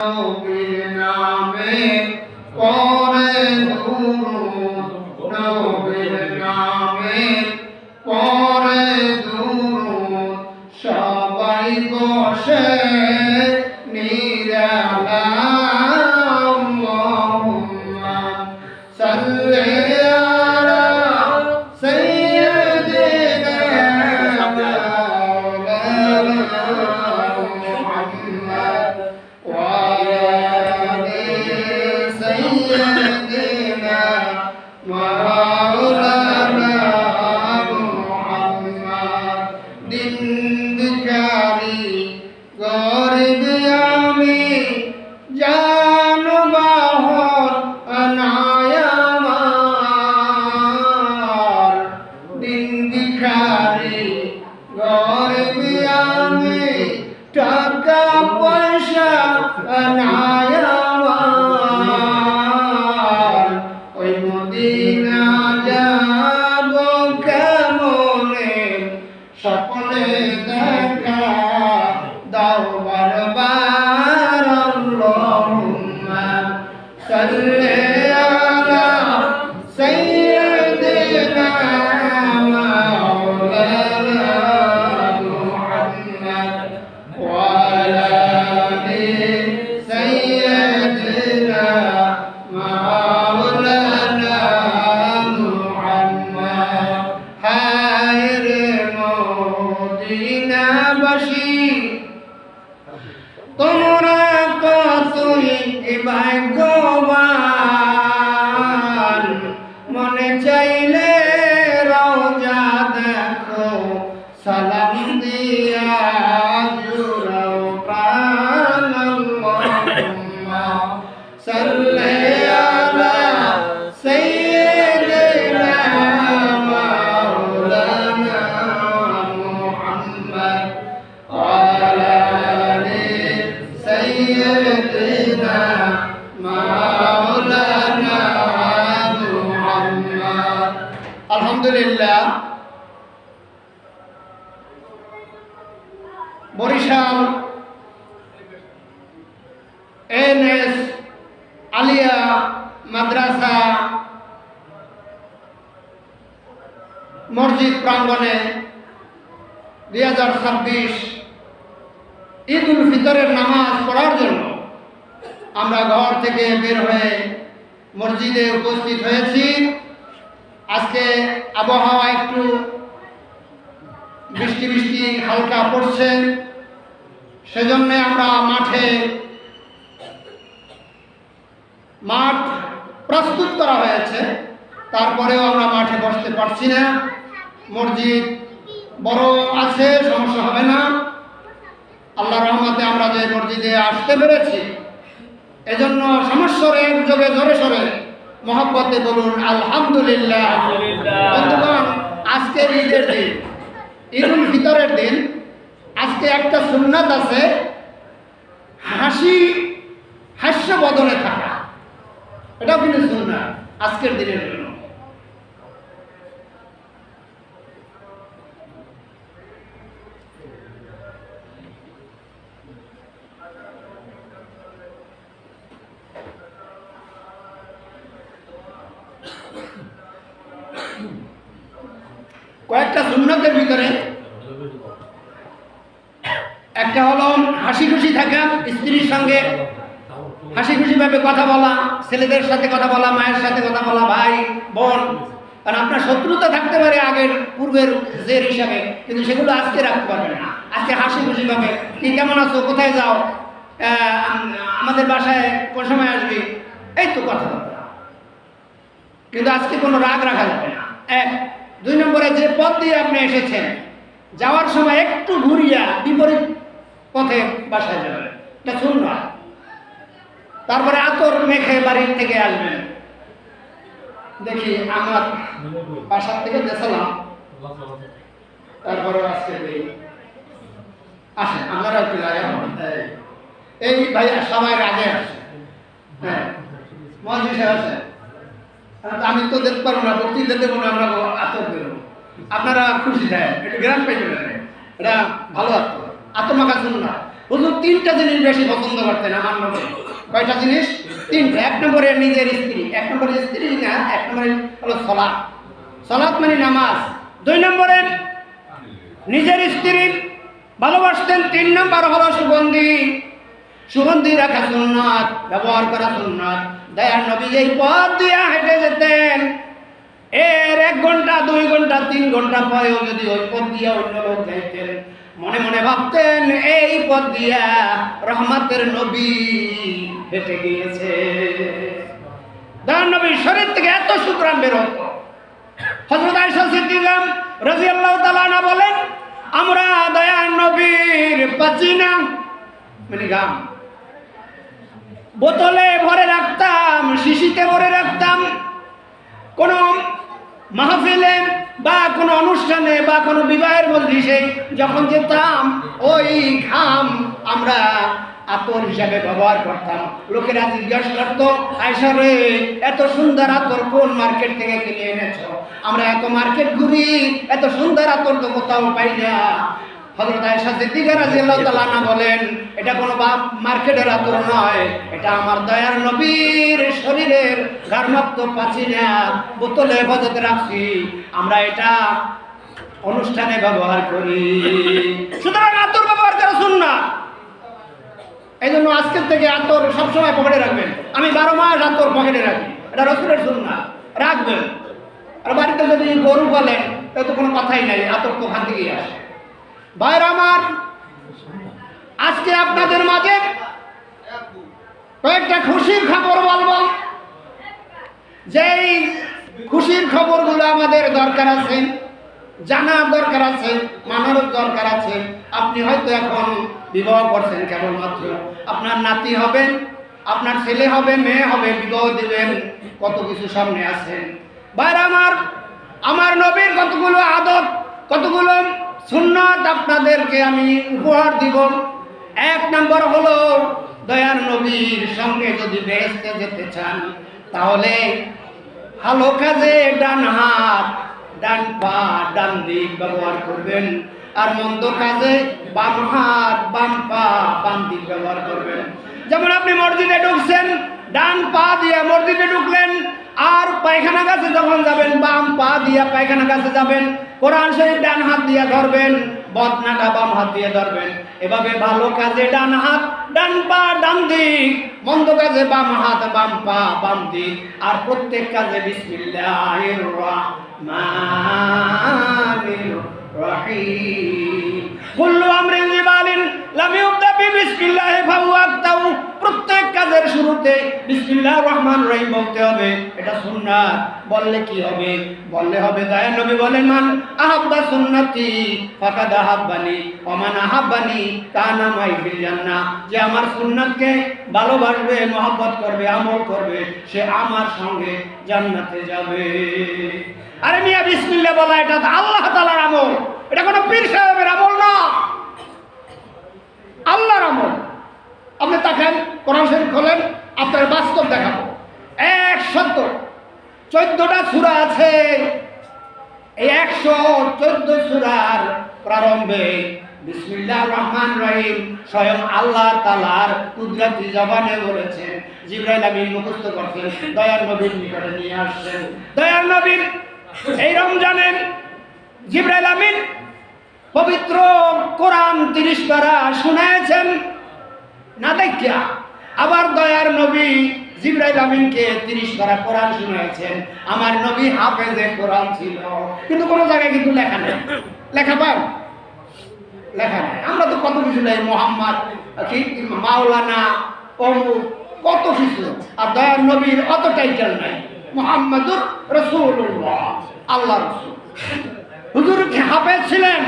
নবীর নামে পড়ে দুরূদ, নবীর নামে পড়ে দুরূদ, সবাই বসে নিরালায় আল্লাহুম্মা সাল্লি আলা সাইয়্যিদিনা মুহাম্মদ ওয়া আলি সাইয়্যিদিনা মাওলানা মুহাম্মদ। দিন ভিখারি গরিব আমি, জানবাহর আনায় আমার। দিন ভিখারি গরিব আমি, টাকা পয়সা আনায় আমার। ওই মদিনা যাব কেমনে, স্বপ্নে দেখা দাও বারবার। আল্লাহুম্মা সাল্লি আলা সাইয়্যিদিনা মাওলানা মুহাম্মদ ওয়া আলা আলি সাইয়্যিদিনা মাওলানা মুহাম্মদ। হায় রে মদিনাবাসী, তোমরা কতই ভাগ্যবান, মনে চাইলে রওজা দেখো, সালাম দিয়া জুড়াও প্রাণ। আল্লাহুম্মা সাল্লি আলা সাইয়্যিদিনা মাওলানা মুহাম্মদ ওয়া আলা আলি সাইয়্যিদিনা মাওলানা মুহাম্মদ। আলহামদুলিল্লাহ, বরিশাল এনএস আলিয়া মাদ্রাসা মসজিদ প্রাঙ্গণে 2026 ঈদ উল ফিতরের নামাজ পড়ার জন্য আমরা ঘর থেকে বের হয়ে মসজিদে উপস্থিত হয়েছি। আজকে আবহাওয়া একটু বৃষ্টি বৃষ্টি হালকা পড়ছে, সেজন্য আমরা মাঠ প্রস্তুত করা হয়েছে, তারপরেও আমরা মাঠে বসতে পারছি না। মসজিদ বড় আছে, সমস্যা হবে না। আল্লাহর রহমতে আমরা যে মসজিদে আসতে পেরেছি, এজন্য সমস্যারে যোগে জোরে সরে মহব্বতে বলুন আলহামদুলিল্লাহ। বন্ধুগণ, আজকে ঈদের দিন, ঈদ উল ফিতরের দিন। আজকে একটা সুন্নাত আছে, হাস্য বদনে থাকা। এটাও কিন্তু সুন্নাত আজকের দিনের জন্য। কয়েকটা সুন্নতের ভিতরে একটা হলো হাসি খুশি থাকা, স্ত্রীর সঙ্গে হাসি খুশি ভাবে কথা বলা, ছেলেদের সাথে কথা বলা, মায়ের সাথে কথা বলা, ভাই বোন। কারণ আপনার শত্রুতা থাকতে পারে আগের পূর্বের জের হিসাবে, কিন্তু সেগুলো আজকে রাখতে পারবেন না। আজকে হাসি খুশি ভাবে, কি কেমন আছো, কোথায় যাও, আমাদের বাসায় কোন সময় আসবি, এই তো কথাবার্তা। কিন্তু আজকে কোনো রাগ রাখা যাবে না। এক। 2 নম্বরে, যে পথ দিয়ে আপনি এসেছেন, যাওয়ার সময় একটু ঘুরিয়া বিপরীত পথে বাসায় যাবেন, এটা সুন্নাত। তারপরে আতর মেখে বাড়ি থেকে আসবেন। দেখি আমার বাসার থেকে গেছিলাম, তারপরে আজকে আসেন আপনারা একটু এই ভাই সবাই আগে আসে। হ্যাঁ, মহাজি সাহেব আছে, আমি তো দেখতে পারবো না, বক্তৃতা দেবো না, আমরা আতর দেবো, আপনারা খুশি দেয়, একটু গ্রাম পাইবেন, এটা ভালো আত্ম। আত্মমাখা শুনুন না, হুজুর তিনটা জিনিস বেশি পছন্দ করতেন আমার নবী। কয়টা জিনিস? তিনটা। এক নম্বরে নিজের স্ত্রী, এক নম্বরে স্ত্রী না, এক নম্বরে হলো সালাত, সালাত মানে নামাজ। দুই নম্বরে নিজের স্ত্রী ভালোবাসতেন। তিন নম্বর হলো সুগন্ধি, সুগন্ধি রাখা সুন্নাত, ব্যবহার করা সুন্নাত। দয়ার নবী এই পথ দিয়ে হেঁটে যেতেন, এর 1 ঘন্টা 2 ঘন্টা 3 ঘন্টা পরেও যদি ওই পথ দিয়ে অন্য লোক যাইতেন, মনে মনে ভাবতেন এই পথ দিয়া রহমতের নবী হেঁটে গিয়েছে। দয়ার নবীর শরীর থেকে এত সুগ্রাণ বের হতো। হযরত আয়েশা সিদ্দিকা রাদিয়াল্লাহু তাআলা আনহা বলেন, আমরা দয়ার নবীর পাচিনা মানে গাম বোতলে ভরে রাখতাম, শিশিতে ভরে রাখতাম। কোন মাহফিলে বা কোনো অনুষ্ঠানে বা কোনো বিবাহের মজলিসে যখন যেতাম, ওই ঘাম আমরা আতর হিসাবে ব্যবহার করতাম। লোকেরা জিজ্ঞাসা করতো, আয়েশা রে এত সুন্দর আতর কোন মার্কেট থেকে কিনে এনেছো? আমরা এত মার্কেট ঘুরি, এত সুন্দর আতর তো কোথাও পাই না। হযরত আয়েশা সিদ্দিকা রাদিয়াল্লাহু তাআলা আনহা বলেন, এটা কোনো মার্কেটের আতর নয়, এটা আমার দয়ার নবীর শরীরের ঘামযুক্ত পাচিনা বোতলে হেফাজতে রাখছি, আমরা এটা অনুষ্ঠানে ব্যবহার করি। সুতরাং আতর ব্যবহার করা সুন্নাত। এই জন্য আজকের থেকে আতর সবসময় পকেটে রাখবেন। আমি 12 মাস আতর পকেটে রাখি, এটা রাসূলের সুন্নাত, রাখবেন। আর বাড়িতে যদি গরু পালেন তাহলে তো কোনো কথাই নাই, আতর তো ওখান থেকেই আসে। ভাইরা আমার, আজকে আপনাদের মাঝে কয়েকটা খুশির খবর বলবো। যেই খুশির খবরগুলো আমাদের দরকার আছে, জানার দরকার আছে, মানার দরকার আছে। আপনি হয়তো এখন বিবাহ করছেন কেবলমাত্র, আপনার নাতি হবে, আপনার ছেলে হবে, মেয়ে হবে, বিবাহ দিবেন, কত কিছু সামনে আছে। ভাইরা আমার, আমার নবীর কতগুলো আদত, কতগুলো সুন্নাত আপনাদেরকে আমি উপহার দিব। 1 নম্বর হলো, দয়ার নবীর সঙ্গে যদি বেহেশতে যেতে চান তাহলে ভালো কাজে ডান হাত, ডান পা, ডান দিক ব্যবহার করবেন, আর মন্দ কাজে বাম হাত, বাম পা, বাম দিক ব্যবহার করবেন। যেমন আপনি মসজিদে ঢুকছেন, ডান পা দিয়ে মসজিদে ঢুকলেন, আর পায়খানা কাছে যখন যাবেন বাম পা দিয়ে পায়খানা কাছে যাবেন। কোরআন শরীফ ডান হাত দিয়ে ধরবেন, বদনাটা বাম হাত দিয়ে ধরবেন। এভাবে ভালো কাজে ডান হাত, ডান পা, ডান দিক, মন্দ কাজে বাম হাত, বাম পা, বাম দিক। আর প্রত্যেক কাজে বিসমিল্লাহির রহমানির রহিম, কুল্লু আমরিন জিবালিন লাম ইউবদা বিসমিল্লাহি ফাহুয়া আক্তাউ। প্রত্যেক কাজের শুরুতে বিসমিল্লাহির রহমানির রহিম বলতে হবে, এটা সুন্নাত। বললে কি হবে? বললে হবে, দয়ার নবী বলেন, মান আহাব্বা সুন্নতি ফাকাদ আহাব্বানি ওয়া মান আহাব্বানি কানা মাই ফিল জান্নাহ। যে আমার সুন্নাতকে ভালোবাসবে, মহব্বত করবে, আমল করবে, সে আমার সঙ্গে জান্নাতে যাবে। আরে মিয়া, বিসমিল্লাহ বলা এটা আল্লাহ তাআলার আমল, এটা কোনো পীর সাহেবের আমল না, আল্লাহর আমল। আপনি তাকান, কোরআন শরীফ খোলেন, আপনার বাস্তব দেখাবো। 114টা সূরা আছে। এই 114 সূরার প্রারম্ভে বিসমিল্লাহির রহমানির রহিম স্বয়ং আল্লাহ তাআলার কুদরতি জবানে বলেছেন। জিবরাইল আমিন মুখস্থ করছেন, দয়ার নবীর নিকটে নিয়ে আসছেন। দয়ার নবীর এই রমজানে জিবরাইল আমিন পবিত্র কোরআন 30 পারা শুনাইছেন না দেখিয়া। আবার দয়ার নবী জিবরাইল আমিনকে 30 পারা কোরআন শুনাইছেন। আমার নবী হাফেজে কোরআন ছিল, কিন্তু কোনো জায়গায় কিন্তু লেখা নেই। লেখা পান? লেখা নেই। আমরা তো কত কিছু নেই, মোহাম্মদ, মাওলানা, অমুক, কত কিছু। আর দয়ার নবীর অত টাইটেল নাই, মুহাম্মাদুর রাসূলুল্লাহ, আল্লাহ রাসূল। হুজুর হাফেজ ছিলেন,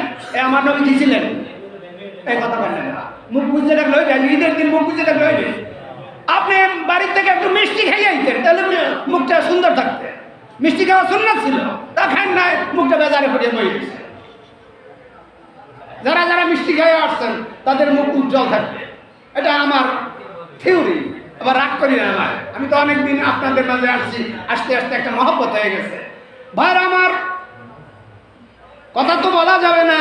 আমার নবী কি ছিলেন? এই কথা বলেন না। মুখ বুঝতে রাখলে হইবে, ঈদের দিন মুখ বুঝতে রাখলে হইবে। আপনি বাড়ির থেকে একটু মিষ্টি খাইয়ে আইতেন, তাহলে মুখটা সুন্দর থাকতে। মিষ্টি খাওয়া সুন্নাত ছিল, তা খান নাই, মুখটা বেজারে ফুটিয়ে বই গেছে। যারা যারা মিষ্টি খাইয়ে আসছেন তাদের মুখ উজ্জ্বল থাকবে, এটা আমার থিওরি। আবার রাগ করি না আমার, আমি তো অনেকদিন আপনাদের মাঝে আসছি, আস্তে আস্তে একটা মহব্বত হয়ে গেছে। ভাইরা আমার, কথা তো বলা যাবে না,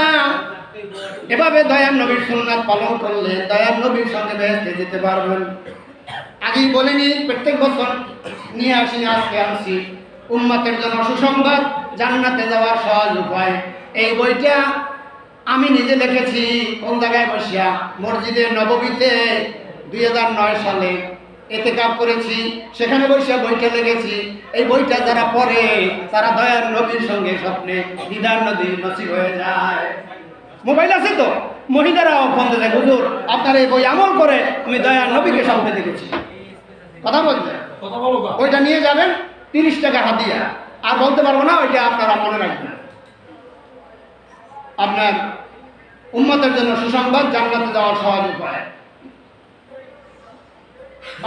এভাবে দয়ার নবীর সুন্নাত পালন করলে দয়ার নবীর সঙ্গে বেহেশতে যেতে পারবেন। আগেই বলিনি, প্রত্যেক বছর নিয়ে আসি, আজকে আনছি উম্মতের জন্য সুসংবাদ, জান্নাতে যাওয়ার সহজ উপায়। এই বইটা আমি নিজে লিখেছি। কোন জায়গায় বসিয়া? মসজিদে নববীতে 2009 সালে ইতিকাফ করেছি, সেখানে বসে বইটা লিখেছি। এই বইটা যারা পড়ে তারা দয়ার নবীর সঙ্গে স্বপ্নে দিদার নদী নসিব হয়ে যায়। মোবাইল আছে তো, মহিলারাও ফোন দেয়, হুজুর আপনার এই বই আমল করে আমি দয়ার নবীকে স্বপ্নে দেখেছি। কথা বলছেন, ওইটা নিয়ে যাবেন, 30 টাকা হাদিয়া। আর বলতে পারবো না, ওইটা আপনারা মনে রাখবেন। আপনার উম্মতের জন্য সুসংবাদ, জান্নাতে যাওয়ার সহজ উপায়।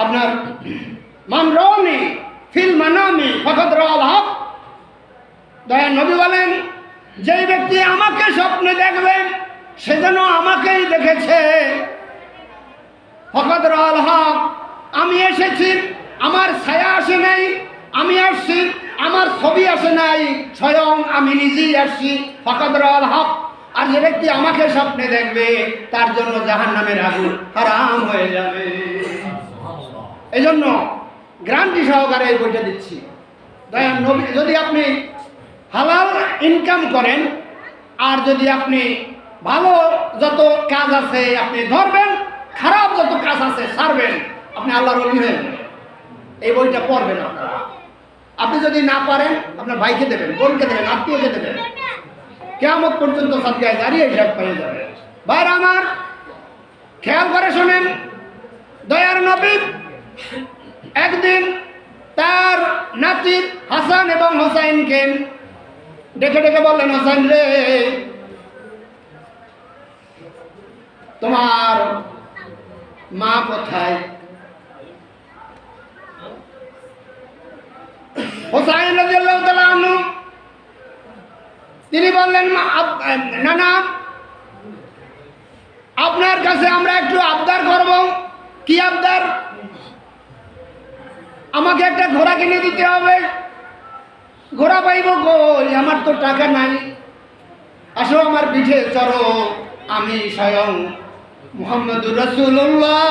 আপনার মান রানি ফিল মানামি ফাকাদ রাআল হক। দয়ার নবী বলেন, যেই ব্যক্তি আমাকে স্বপ্নে দেখবে সে যেন আমাকেই দেখেছে। ফাকাদ রাআল হক, আমি এসেছি, আমার ছায়া আসে নাই, আমি আসছি, আমার ছবি আসে নাই, স্বয়ং আমি নিজেই আসছি। ফাকাদ রাআল হক। আর যে ব্যক্তি আমাকে স্বপ্নে দেখবে তার জন্য জাহান্নামের আগুন হারাম হয়ে যাবে। এই জন্য গ্যারান্টি সহকারে এই বইটা দিচ্ছি। দয়ার নবী, যদি আপনি হালাল ইনকাম করেন আর যদি আপনি ভালো যত কাজ আছে আপনি ধরবেন, খারাপ যত কাজ আছে ছাড়বেন, আপনি আল্লাহর ওলি হয়ে যাবেন। এই বইটা পড়বেন আপনারা। আপনি যদি না পারেন আপনার ভাইকে দেবেন, বোনকে দেবেন, আত্মীয়কে দেবেন, কিয়ামত পর্যন্ত সাদকায়ে জারিয়া হিসাব পেয়ে যাবে। ভাইরা আমার, খেয়াল করে শোনেন, দয়ার নবী একদিন তার নাতি হাসান এবং হোসাইনকে ডেকে ডেকে বললেন, হোসাইন রে, তোমার মা কোথায়? হোসাইন রাদিয়াল্লাহু তাআলা আনহু তিনি বললেন, নানা, আপনার কাছে আমরা একটু আবদার করব। কি আবদার? আমাকে একটা ঘোড়া কিনে দিতে হবে। ঘোড়া পাইব কই? আমার তো টাকা নাই। আসো আমার পিঠে চড়ো, আমি স্বয়ং মুহাম্মদুর রাসূলুল্লাহ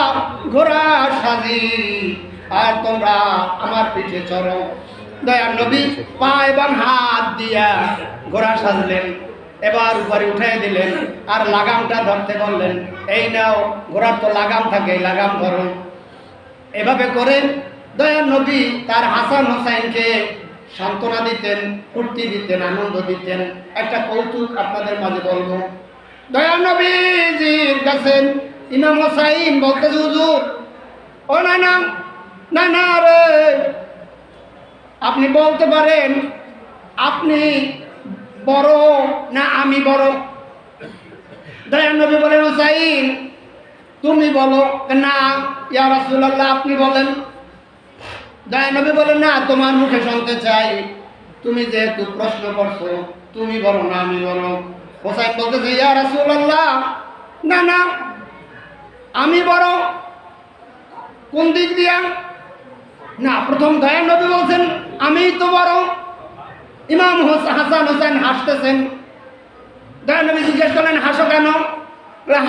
ঘোড়া সাজি, আর তোমরা আমার পিঠে চড়ো। দয়ার নবী পা এবং হাত দিয়া ঘোড়া সাজলেন, এবার উপরে উঠাই দিলেন আর লাগামটা ধরতে বললেন, এই নাও, ঘোড়ার তো লাগাম থাকে, লাগাম ধরো। এভাবে করে দয়ার নবী তার হাসান হোসাইনকে সান্ত্বনা দিতেন, ফুর্তি দিতেন, আনন্দ দিতেন। একটা কৌতুক আপনাদের মাঝে বলবো। দয়ার নবীজির কাছে ইমাম হোসাইন বলতে, হুজুর, ও নানা, নানা রে, আপনি বলতে পারেন আপনি বড় না আমি বড়? দয়ার নবী বলেন, হোসাইন তুমি বলো। না ইয়া রাসূলুল্লাহ, আপনি বলেন। দয়ার নবী বলেন, না, তোমার মুখে শুনতে চাই, তুমি যেহেতু প্রশ্ন করছো, তুমি বলো না আমি বলো? হোসাইন বলতেছে, ইয়া রাসূলুল্লাহ, না না, আমি বড়। কোন দিক দিয়া? না, প্রথম দয়ার নবী বলছেন আমিই তো বড়। ইমাম হাসান হোসেন হাসতেছেন। দয়ার নবী জিজ্ঞেস করলেন, হাসো কেন?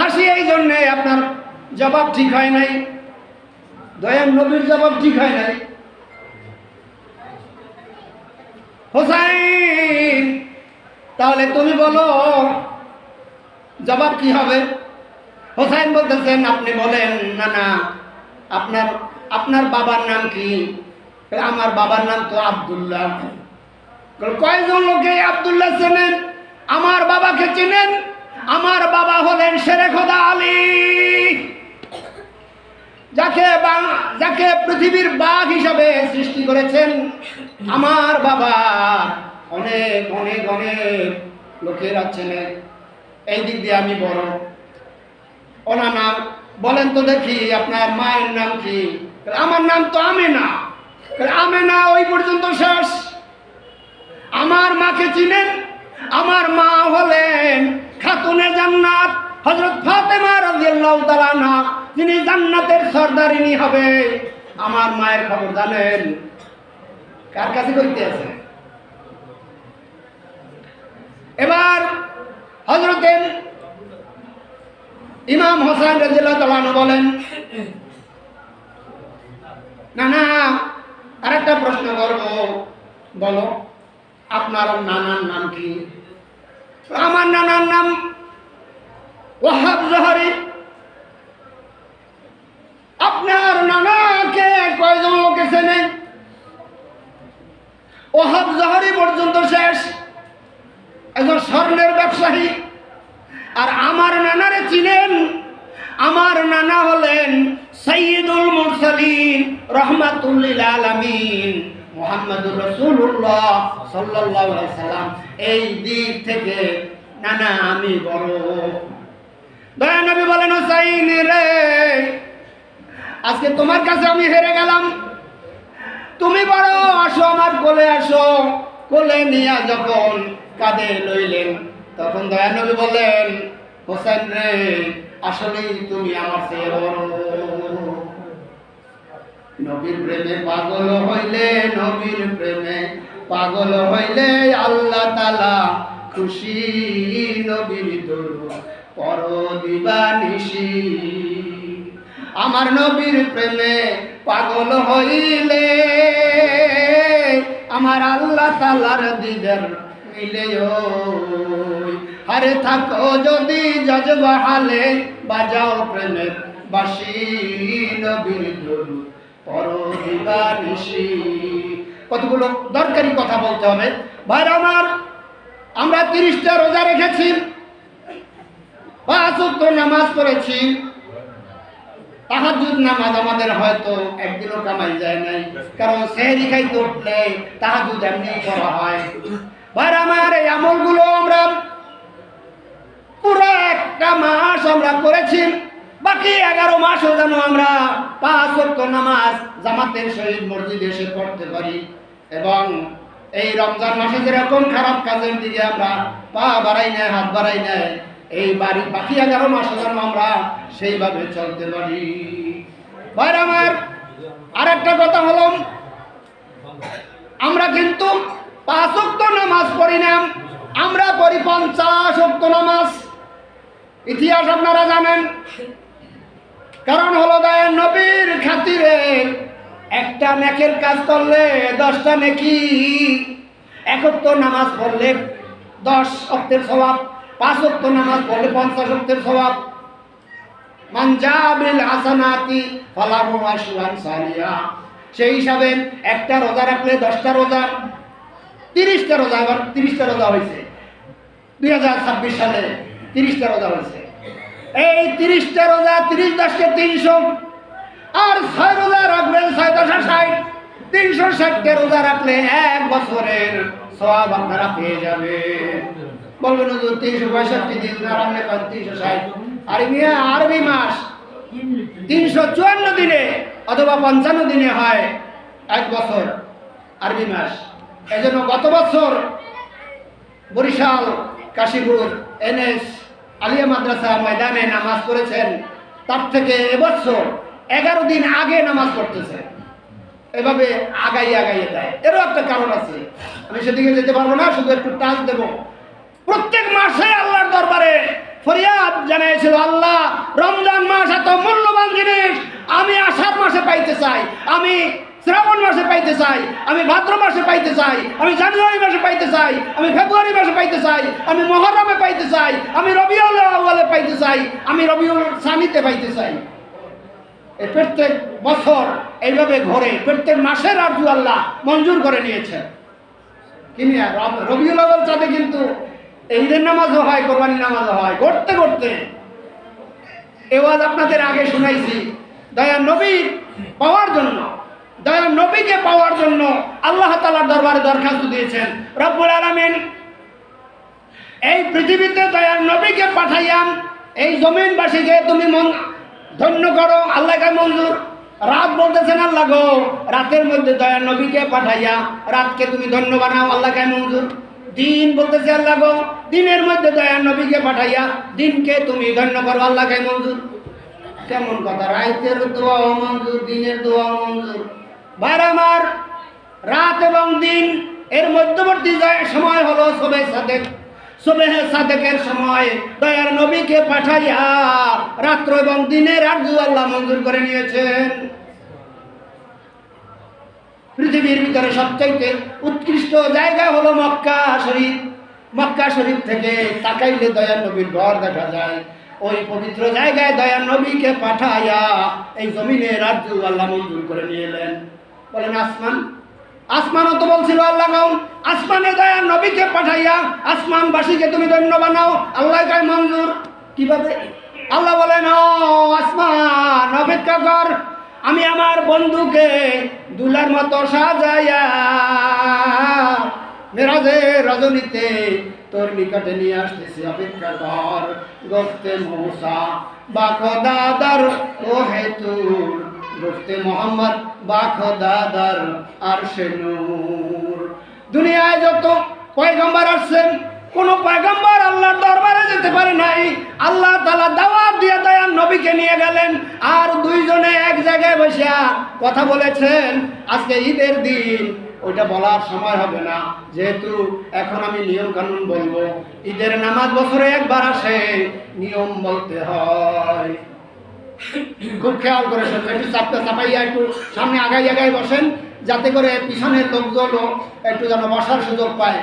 হাসি এই জন্যে আপনার জবাব ঠিক হয় নাই। দয়ার নবীর জবাব ঠিক হয় নাই। হোসাইন, তাহলে তুমি বলো জবাব কি হবে? হোসাইন বলতেছেন, আপনি বলেন। না না, আপনার বাবার নাম কি? আমার বাবার নাম তো আব্দুল্লাহ। কয়জন লোকে আব্দুল্লাহ চেনেন? আমার বাবাকে চেনেন? আমার বাবা হলেন শেরে খোদা আলী, যাকে পৃথিবীর বাঘ হিসাবে সৃষ্টি করেছেন। আমার বাবা অনেক অনেক অনেক লোকেরা চেনে। এই দিক দিয়ে আমি বড়। ওনার নাম বলেন তো দেখি, আপনার মায়ের নাম কি? আমার নাম তো আমেনা। আমেনা ওই পর্যন্ত শেষ। আমার মাকে চিনেন? আমার মা হলেন খাতুনে জান্নাত, হযরত ফাতেমা রাদিয়াল্লাহু তাআলা আনহা, যিনি জান্নাতের সর্দারিনী হবে। আমার মায়ের খবর জানেন? কার কাছে করতে আছে? এবার হযরত ইমাম হোসেন রাদিয়াল্লাহু তাআলা আনহু বলেন, নানা আরেকটা প্রশ্ন করব, বলো আপনার নানার নাম কি? আমার নানার নাম ওয়াহাব জহরি। আপনার নানাকে কয়জন লোকে চেনে? ওয়াহাব জহরি পর্যন্ত শেষ, একজন স্বর্ণের ব্যবসায়ী। আর আমার নানারে চিনেন? আমার নানা হলেন সাইয়্যিদুল মুরসালিন রাহমাতুল লিল আলামিন মুহাম্মদুর রাসূলুল্লাহ সাল্লাল্লাহু আলাইহি সাল্লাম। এই দিক থেকে নানা আমি বড়। দয়া নবী বলেন, হুসাইন রে, আজকে তোমার কাছে আমি হেরে গেলাম, তুমি বড়, আসো আমার কোলে আসো। কোলে নিয়ে যখন কাঁধে লইলেন, তখন দয়া নবী বলেন, হোসেন রে, আসলেই তুমি আমার চেয়ে বড়। নবীর প্রেমে পাগল হইলে, নবীর প্রেমে পাগল হইলে আল্লাহ তাআলা খুশি। নবীর দরুদ পড়ো দিবানিশি। আমার নবীর প্রেমে পাগল হইলে আমার আল্লাহ তাআলার দিদার মিলে। আরে থাকো যদি জজবা হালে, বাজাও প্রেমের বাঁশি। নবীর দরুদ পড়ো দিবানিশি। কতগুলো দরকারি কথা বলতে হবে ভাই আমার। আমরা 30টা রোজা রেখেছি, 5 ওয়াক্ত নামাজ পড়েছি। তাহাজ্জুদ নামাজ আমাদের হয়তো একদিনও কামাই যায় নাই, কারণ সেহরি খাইতে উঠলে তাহাজ্জুদ এমনি করা হয়। ভাই আমার, এই আমলগুলো আমরা পুরো একটা মাস আমরা করেছি। বাকি 11 মাসও যেন আমরা 5 ওয়াক্ত নামাজ জামাতের সহিত মসজিদে এসে পড়তে পারি। এবং এই রমজান মাসে যেরকম খারাপ কাজের দিকে আমরা পা বাড়াই নাই, হাত বাড়াই নাই, এই বাকি 11 মাসে যেন আমরা সেইভাবে চলতে পারি। ভাই আমার, আর একটা কথা হলো, আমরা কিন্তু 5 ওয়াক্ত নামাজ পড়ি না, আমরা পড়ি 50 ওয়াক্ত নামাজ। ইতিহাস আপনারা জানেন। কারণ হলো দয়ার নবীর খাতিরে একটা নেকের কাজ করলে 10টা নেকি। 1 ওয়াক্ত নামাজ পড়লে 10 ওয়াক্তের সওয়াব, 5 ওয়াক্ত নামাজ পড়লে 50 ওয়াক্তের সওয়াব। মান জাবিল হাসানাতি ফালাহু আশরু আমসালিহা। সেই হিসাবে একটা রোজা রাখলে 10টা রোজা, 30টা রোজা। এবার 30টা রোজা হয়েছে 2026 সালে, 30টা রোজা হয়েছে। এই 30টা রোজা 30 10 300, আর 6 রোজা রাখবেন 6 10 60, 360টা রোজা রাখলে 1 বছরের সওয়াব আপনারা পেয়ে যাবেন। বলবেন হুজুর 365 দিন না রাখলে 360, আরবি মাস 354 দিনে অথবা 55 দিনে হয় 1 বছর আরবি মাস। এজন্য গত বছর বরিশাল কাশীপুর NS আলিয়া মাদ্রাসা ময়দানে নামাজ পড়েছেন, তার থেকে এবছর 11 দিন আগে নামাজ পড়তেছে। এভাবে আগাইয়ে দেয়। এরও একটা কারণ আছে, আমি সেদিকে যেতে পারবো না, শুধু একটু টাচ দেব। প্রত্যেক মাসে আল্লাহর দরবারে ফরিয়াদ জানিয়েছিল, আল্লাহ রমজান মাস এত মূল্যবান জিনিস, আমি আষাঢ় মাসে পাইতে চাই, আমি শ্রাবণ মাসে পাইতে চাই, আমি ভাদ্র মাসে পাইতে চাই, আমি জানুয়ারি মাসে পাইতে চাই, আমি ফেব্রুয়ারি মাসে পাইতে চাই, আমি মুহররমে পাইতে চাই, আমি রবিউল আউয়ালে পাইতে চাই, আমি রবিউল সানিতে পাইতে চাই। এই প্রত্যেক বছর এইভাবে ঘরে প্রত্যেক মাসের আরজু আল্লাহ মঞ্জুর করে নিয়েছেন। কিনি রবিউল আউয়াল চাঁদে কিন্তু ঈদের নামাজও হয়, কোরবানির নামাজও হয়। ঘটতে ঘটতে এওয়াজ আপনাদের আগে শুনাইছি, দয়ার নবী পাওয়ার জন্য, দয়ার নবীকে পাওয়ার জন্য আল্লাহ তাআলার দরবারে দরখাস্ত দিয়েছেন রব্বুল আলামিন। এই পৃথিবীতে দয়ার নবীকে পাঠাইয়াম, এই জমিনবাসীকে তুমি ধন্য করো, আল্লাহ কা মঞ্জুর। রাত বলতেছেন, আল্লাহ গো, রাতের মধ্যে দয়ার নবীকে পাঠাইয়া রাতকে তুমি ধন্য বানাও, আল্লাহ কা মঞ্জুর। দিন বলতেছে, আল্লাহ গো, দিনের মধ্যে দয়ার নবীকে পাঠাইয়া দিনকে তুমি ধন্য করো, আল্লাহ কা মঞ্জুর। কেমন কথা, রাতের দোয়াও মঞ্জুর, দিনের দোয়াও মঞ্জুর। ভাই আমার, রাত এবং দিন এর মধ্যবর্তী সময় হলো শবে সাদেক। সুবহে সাদেকের সময় দয়ার নবীকে পাঠাইয়া রাত্র এবং দিনের আরজু আল্লাহ মঞ্জুর করে নিয়েছেন। পৃথিবীর ভিতরে সবচাইতে উৎকৃষ্ট জায়গা হলো মক্কা শরীফ। মক্কা শরীফ থেকে তাকাইলে দয়ার নবীর ঘর দেখা যায়। ওই পবিত্র জায়গায় দয়ার নবীকে পাঠাইয়া এই জমিনে রাজ্য আল্লাহ মঞ্জুর করে নিয়ে এলেন। বলেন আসমান, আসমানও তো বলছিল আল্লাহ গাউন আসমানে দয়ার নবীকে পাঠাইয়া আসমানবাসীকে তুমি ধন্য বানাও, আল্লাহ গায় মঞ্জুর। কিভাবে? আল্লাহ বলেন ও আসমান অপেক্ষা কর, আমি আমার বন্ধুকে দুলার মতো সাজাইয়া মেরাজের রজনীতে তোর নিকটে নিয়ে আসতেছি, অপেক্ষা কর। গফতে মূসা বা খোদাদার ও হে তুর, গফতে মোহাম্মদ বা খোদাদার আরশে নূর। দুনিয়ায় যত পয়গম্বর আসছেন কোন পয়গম্বর আল্লাহর দরবারে যেতে পারে নাই। আল্লাহ তাআলা দাওয়াত দিয়ে দয়ার নবীকে নিয়ে গেলেন, আর দুইজনে এক জায়গায় বসে কথা বলেছেন। আজকে ঈদের দিন, ওইটা বলার সময় হবে না, যেহেতু এখন আমি নিয়ম কানুন বলবো। ঈদের নামাজ বছরে একবার আসে, নিয়ম বলতে হয়। খুব খেয়াল করে শুনবেন, একটু চাপাইয়া একটু সামনে আগাই আগাই বসেন, যাতে করে পিছনের লোকজনও একটু যেন বসার সুযোগ পায়।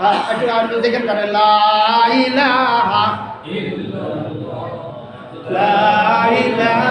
হ্যাঁ, একটু দেখেন কারে লা ইলাহা ইল্লাল্লাহ, লা ইলাহা